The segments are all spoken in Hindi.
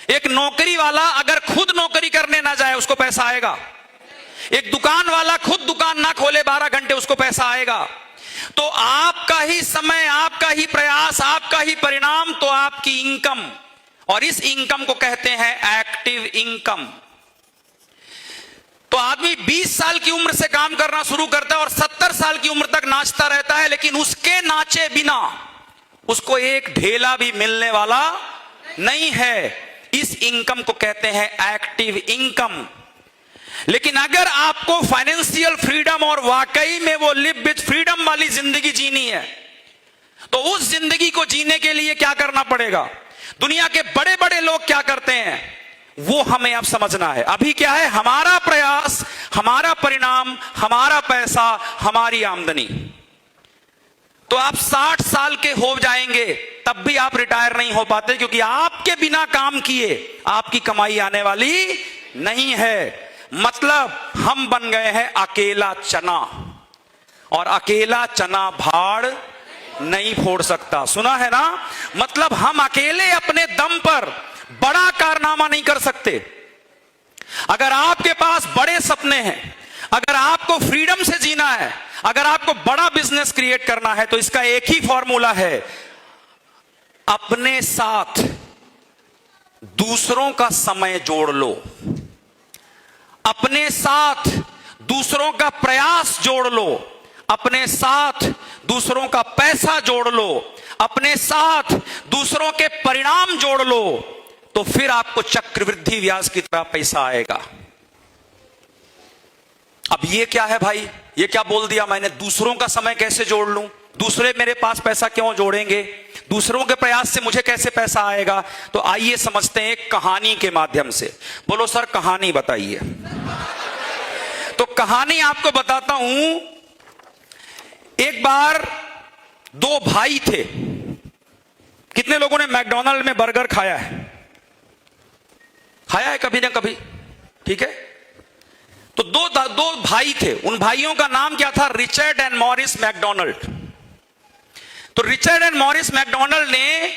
एक नौकरी वाला अगर खुद नौकरी करने ना जाए उसको पैसा आएगा। एक दुकान वाला खुद दुकान ना खोले 12 घंटे उसको पैसा आएगा। तो आपका ही समय, आपका ही प्रयास, आपका ही परिणाम तो आपकी इनकम, और इस इनकम को कहते हैं एक्टिव इनकम। तो आदमी 20 साल की उम्र से काम करना शुरू करता है और 70 साल की उम्र तक नाचता रहता है, लेकिन उसके नाचे बिना उसको एक ढेला भी मिलने वाला नहीं है। इस इनकम को कहते हैं एक्टिव इनकम। लेकिन अगर आपको फाइनेंशियल फ्रीडम और वाकई में वो लिव विद फ्रीडम वाली जिंदगी जीनी है, तो उस जिंदगी को जीने के लिए क्या करना पड़ेगा? दुनिया के बड़े बड़े लोग क्या करते हैं वो हमें अब समझना है। अभी क्या है? हमारा प्रयास, हमारा परिणाम, हमारा पैसा, हमारी आमदनी। तो आप 60 साल के हो जाएंगे तब भी आप रिटायर नहीं हो पाते, क्योंकि आपके बिना काम किए आपकी कमाई आने वाली नहीं है। मतलब हम बन गए हैं अकेला चना, और अकेला चना भाड़ नहीं फोड़ सकता। सुना है ना? मतलब हम अकेले अपने दम पर बड़ा कारनामा नहीं कर सकते। अगर आपके पास बड़े सपने हैं, अगर आपको फ्रीडम से जीना है, अगर आपको बड़ा बिजनेस क्रिएट करना है, तो इसका एक ही फॉर्मूला है, अपने साथ दूसरों का समय जोड़ लो, अपने साथ दूसरों का प्रयास जोड़ लो, अपने साथ दूसरों का पैसा जोड़ लो, अपने साथ दूसरों के परिणाम जोड़ लो, तो फिर आपको चक्रवृद्धि ब्याज की तरह पैसा आएगा। अब ये क्या है भाई? ये क्या बोल दिया मैंने? दूसरों का समय कैसे जोड़ लूं? दूसरे मेरे पास पैसा क्यों जोड़ेंगे? दूसरों के प्रयास से मुझे कैसे पैसा आएगा? तो आइए समझते हैं एक कहानी के माध्यम से। बोलो सर कहानी बताइए। तो कहानी आपको बताता हूं। एक बार दो भाई थे। कितने लोगों ने मैकडॉनल्ड में बर्गर खाया है? खाया है कभी ना कभी, ठीक है? तो दो भाई थे। उन भाइयों का नाम क्या था? Richard and Morris McDonald. तो रिचर्ड एंड मॉरिस मैकडॉनल्ड ने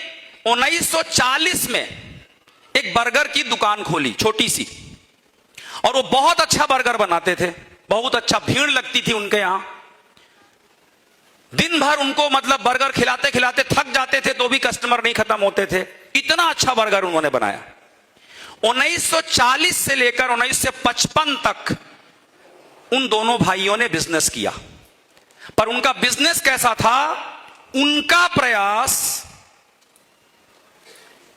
1940 में एक बर्गर की दुकान खोली, छोटी सी, और वो बहुत अच्छा बर्गर बनाते थे, बहुत अच्छा, भीड़ लगती थी उनके यहां। दिन भर उनको मतलब बर्गर खिलाते खिलाते थक जाते थे, तो भी कस्टमर नहीं खत्म होते थे। इतना अच्छा बर्गर उन्होंने बनाया। 1940 से लेकर 1955 तक उन दोनों भाइयों ने बिजनेस किया। पर उनका बिजनेस कैसा था? उनका प्रयास,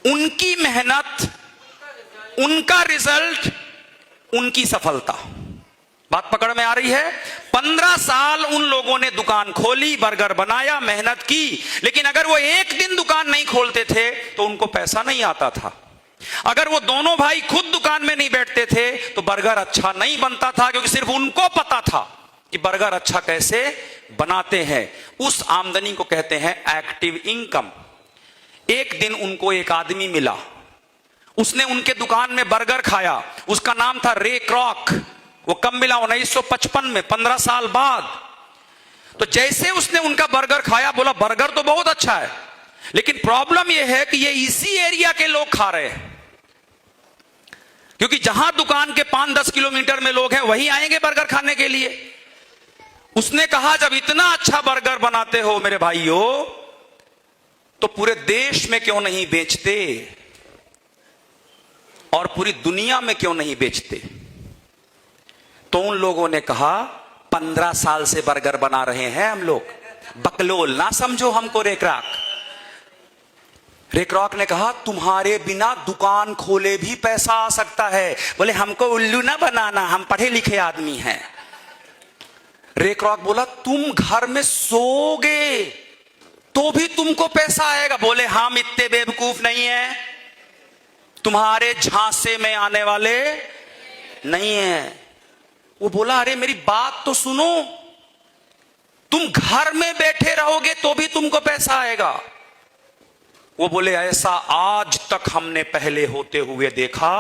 उनकी मेहनत, उनका रिजल्ट, उनकी सफलता। बात पकड़ में आ रही है? 15 साल उन लोगों ने दुकान खोली, बर्गर बनाया, मेहनत की, लेकिन अगर वो एक दिन दुकान नहीं खोलते थे तो उनको पैसा नहीं आता था। अगर वो दोनों भाई खुद दुकान में नहीं बैठते थे तो बर्गर अच्छा नहीं बनता था, क्योंकि सिर्फ उनको पता था कि बर्गर अच्छा कैसे बनाते हैं। उस आमदनी को कहते हैं एक्टिव इनकम। एक दिन उनको एक आदमी मिला, उसने उनके दुकान में बर्गर खाया। उसका नाम था रे क्रॉक। वो कब मिला? 1955 में, 15 साल बाद। तो जैसे उसने उनका बर्गर खाया, बोला बर्गर तो बहुत अच्छा है, लेकिन प्रॉब्लम यह है कि ये इसी एरिया के लोग खा रहे हैं, क्योंकि जहां दुकान के 5-10 किलोमीटर में लोग हैं वहीं आएंगे बर्गर खाने के लिए। उसने कहा जब इतना अच्छा बर्गर बनाते हो मेरे भाइयों, तो पूरे देश में क्यों नहीं बेचते और पूरी दुनिया में क्यों नहीं बेचते? तो उन लोगों ने कहा 15 साल से बर्गर बना रहे हैं हम लोग, बकलोल ना समझो हमको। रे क्रॉक ने कहा तुम्हारे बिना दुकान खोले भी पैसा आ सकता है। बोले हमको उल्लू ना बनाना, हम पढ़े लिखे आदमी हैं। रे क्रॉक बोला तुम घर में सोओगे तो भी तुमको पैसा आएगा। बोले हम इतने बेवकूफ नहीं है, तुम्हारे झांसे में आने वाले नहीं है। वो बोला अरे मेरी बात तो सुनो, तुम घर में बैठे रहोगे तो भी तुमको पैसा आएगा। वो बोले ऐसा आज तक हमने पहले होते हुए देखा,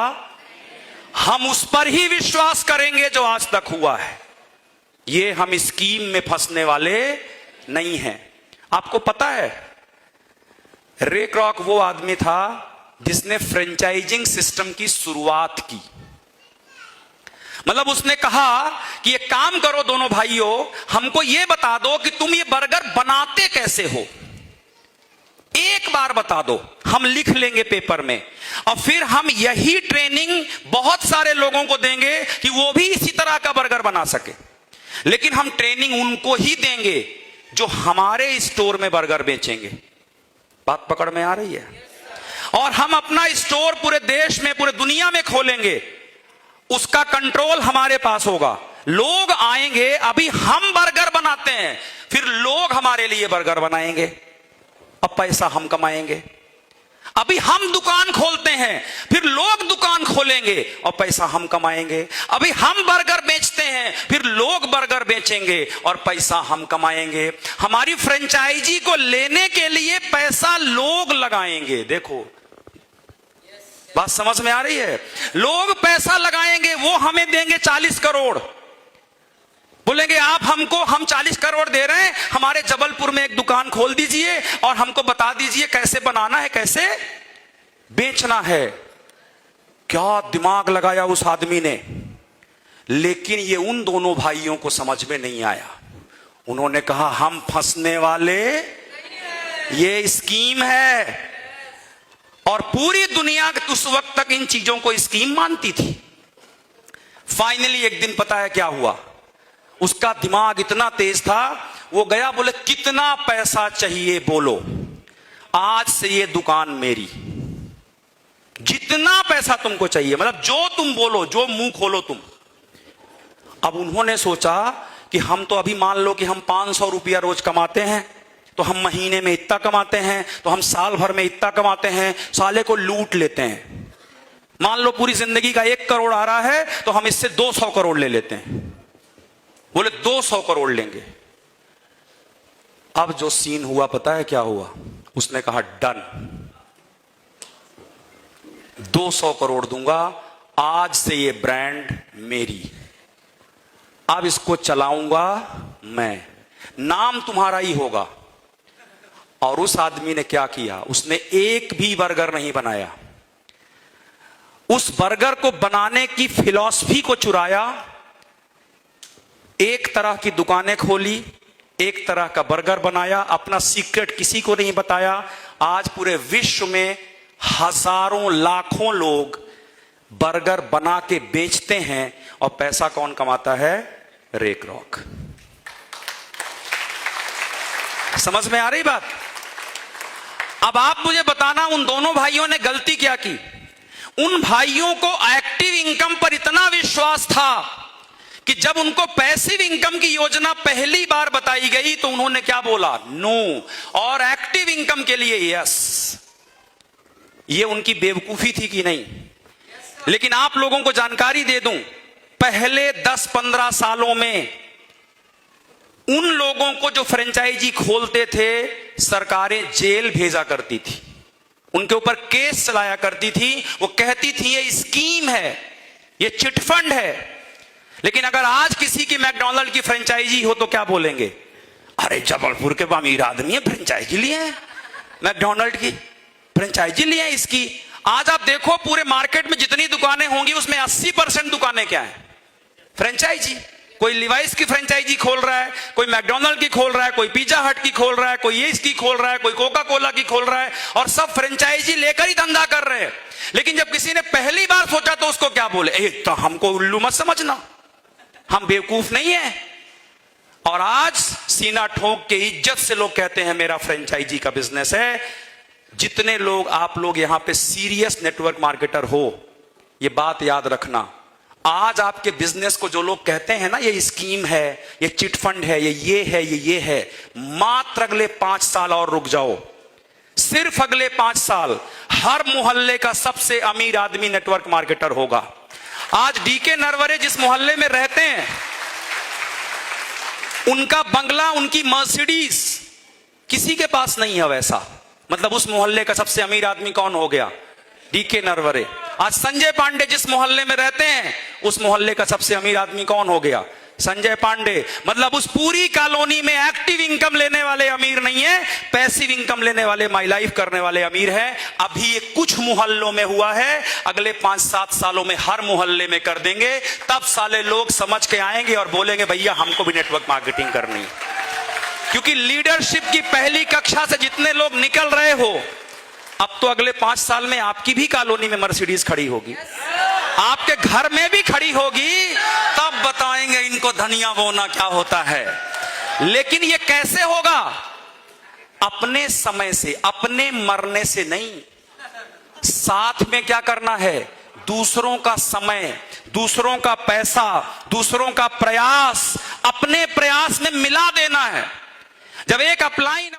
हम उस पर ही विश्वास करेंगे जो आज तक हुआ है। ये हम स्कीम में फंसने वाले नहीं हैं। आपको पता है रे क्रॉक वो आदमी था जिसने फ्रेंचाइजिंग सिस्टम की शुरुआत की। मतलब उसने कहा कि एक काम करो दोनों भाइयों, हमको यह बता दो कि तुम ये बर्गर बनाते कैसे हो, एक बार बता दो, हम लिख लेंगे पेपर में, और फिर हम यही ट्रेनिंग बहुत सारे लोगों को देंगे कि वो भी इसी तरह का बर्गर बना सके। लेकिन हम ट्रेनिंग उनको ही देंगे जो हमारे स्टोर में बर्गर बेचेंगे। बात पकड़ में आ रही है? और हम अपना स्टोर पूरे देश में, पूरे दुनिया में खोलेंगे, उसका कंट्रोल हमारे पास होगा। लोग आएंगे, अभी हम बर्गर बनाते हैं, फिर लोग हमारे लिए बर्गर बनाएंगे, अब पैसा हम कमाएंगे। अभी हम दुकान खोलते हैं, फिर लोग दुकान खोलेंगे और पैसा हम कमाएंगे। अभी हम बर्गर बेचते हैं, फिर लोग बर्गर बेचेंगे और पैसा हम कमाएंगे। हमारी फ्रेंचाइजी को लेने के लिए पैसा लोग लगाएंगे। देखो बात समझ में आ रही है? लोग पैसा लगाएंगे, वो हमें देंगे 40 करोड़, बोलेंगे आप हमको, हम 40 करोड़ दे रहे हैं, हमारे जबलपुर में एक दुकान खोल दीजिए और हमको बता दीजिए कैसे बनाना है, कैसे बेचना है। क्या दिमाग लगाया उस आदमी ने। लेकिन ये उन दोनों भाइयों को समझ में नहीं आया। उन्होंने कहा हम फंसने वाले, ये स्कीम है। और पूरी दुनिया उस वक्त तक इन चीजों को स्कीम मानती थी। फाइनली एक दिन पता है क्या हुआ? उसका दिमाग इतना तेज था, वो गया, बोले कितना पैसा चाहिए बोलो, आज से ये दुकान मेरी, जितना पैसा तुमको चाहिए, मतलब जो तुम बोलो, जो मुंह खोलो तुम। अब उन्होंने सोचा कि हम तो अभी मान लो कि हम 500 रुपया रोज कमाते हैं, तो हम महीने में इतना कमाते हैं, तो हम साल भर में इतना कमाते हैं, साले को लूट लेते हैं। मान लो पूरी जिंदगी का 1 करोड़ आ रहा है, तो हम इससे 200 करोड़ ले लेते हैं। बोले 200 करोड़ लेंगे। अब जो सीन हुआ पता है क्या हुआ? उसने कहा डन, 200 करोड़ दूंगा, आज से ये ब्रांड मेरी, अब इसको चलाऊंगा मैं, नाम तुम्हारा ही होगा। और उस आदमी ने क्या किया? उसने एक भी बर्गर नहीं बनाया। उस बर्गर को बनाने की फिलॉसफी को चुराया, एक तरह की दुकानें खोली, एक तरह का बर्गर बनाया, अपना सीक्रेट किसी को नहीं बताया। आज पूरे विश्व में हजारों लाखों लोग बर्गर बना के बेचते हैं, और पैसा कौन कमाता है? Ray Kroc. समझ में आ रही बात? अब आप मुझे बताना, उन दोनों भाइयों ने गलती क्या की? उन भाइयों को एक्टिव इनकम पर इतना विश्वास था कि जब उनको पैसिव इनकम की योजना पहली बार बताई गई तो उन्होंने क्या बोला? नो। और एक्टिव इनकम के लिए यस। ये उनकी बेवकूफी थी कि नहीं? लेकिन आप लोगों को जानकारी दे दूं, पहले 10-15 सालों में उन लोगों को जो फ्रेंचाइजी खोलते थे, सरकारें जेल भेजा करती थी, उनके ऊपर केस चलाया करती थी। वो कहती थी ये स्कीम है, ये चिटफंड है। लेकिन अगर आज किसी की मैकडॉनल्ड की फ्रेंचाइजी हो तो क्या बोलेंगे? अरे जबलपुर के अमीर आदमी है, फ्रेंचाइजी लिए हैं, मैकडॉनल्ड की फ्रेंचाइजी लिए हैं इसकी। आज आप देखो पूरे मार्केट में जितनी दुकानें होंगी उसमें 80% दुकानें क्या है? फ्रेंचाइजी। कोई लिवाइस की फ्रेंचाइजी खोल रहा है, कोई मैकडॉनल्ड की खोल रहा है, कोई पिज्जा हट की खोल रहा है, कोई ये इसकी खोल रहा है, कोई कोका कोला की खोल रहा है, और सब फ्रेंचाइजी लेकर ही धंधा कर रहे हैं। लेकिन जब किसी ने पहली बार सोचा तो उसको क्या बोले? तो हमको उल्लू मत समझना, हम बेवकूफ नहीं है। और आज सीना ठोक के इज्जत से लोग कहते हैं मेरा फ्रेंचाइजी का बिजनेस है। जितने लोग आप लोग यहां पे सीरियस नेटवर्क मार्केटर हो, ये बात याद रखना, आज आपके बिजनेस को जो लोग कहते हैं ना ये स्कीम है, ये चिट फंड है, ये है, ये है, मात्र अगले 5 साल और रुक जाओ। सिर्फ अगले 5 साल हर मोहल्ले का सबसे अमीर आदमी नेटवर्क मार्केटर होगा। आज डीके नरवरे जिस मोहल्ले में रहते हैं, उनका बंगला, उनकी मर्सिडीज किसी के पास नहीं है वैसा। मतलब उस मोहल्ले का सबसे अमीर आदमी कौन हो गया? डीके नरवरे। आज संजय पांडे जिस मोहल्ले में रहते हैं, उस मोहल्ले का सबसे अमीर आदमी कौन हो गया? संजय पांडे। मतलब उस पूरी कॉलोनी में एक्टिव इनकम लेने वाले अमीर नहीं है, पैसिव इनकम लेने वाले, माई लाइफ करने वाले अमीर है। अभी ये कुछ मोहल्लों में हुआ है, अगले 5-7 सालों में हर मोहल्ले में कर देंगे। तब साले लोग समझ के आएंगे और बोलेंगे भैया हमको भी नेटवर्क मार्केटिंग करनी है। क्योंकि लीडरशिप की पहली कक्षा से जितने लोग निकल रहे हो, अब तो अगले 5 साल में आपकी भी कॉलोनी में मर्सिडीज खड़ी होगी, आपके घर में भी खड़ी होगी। तब बताएंगे इनको धनिया बोना क्या होता है। लेकिन ये कैसे होगा? अपने समय से, अपने मरने से नहीं। साथ में क्या करना है? दूसरों का समय, दूसरों का पैसा, दूसरों का प्रयास अपने प्रयास में मिला देना है। जब एक अपलाइन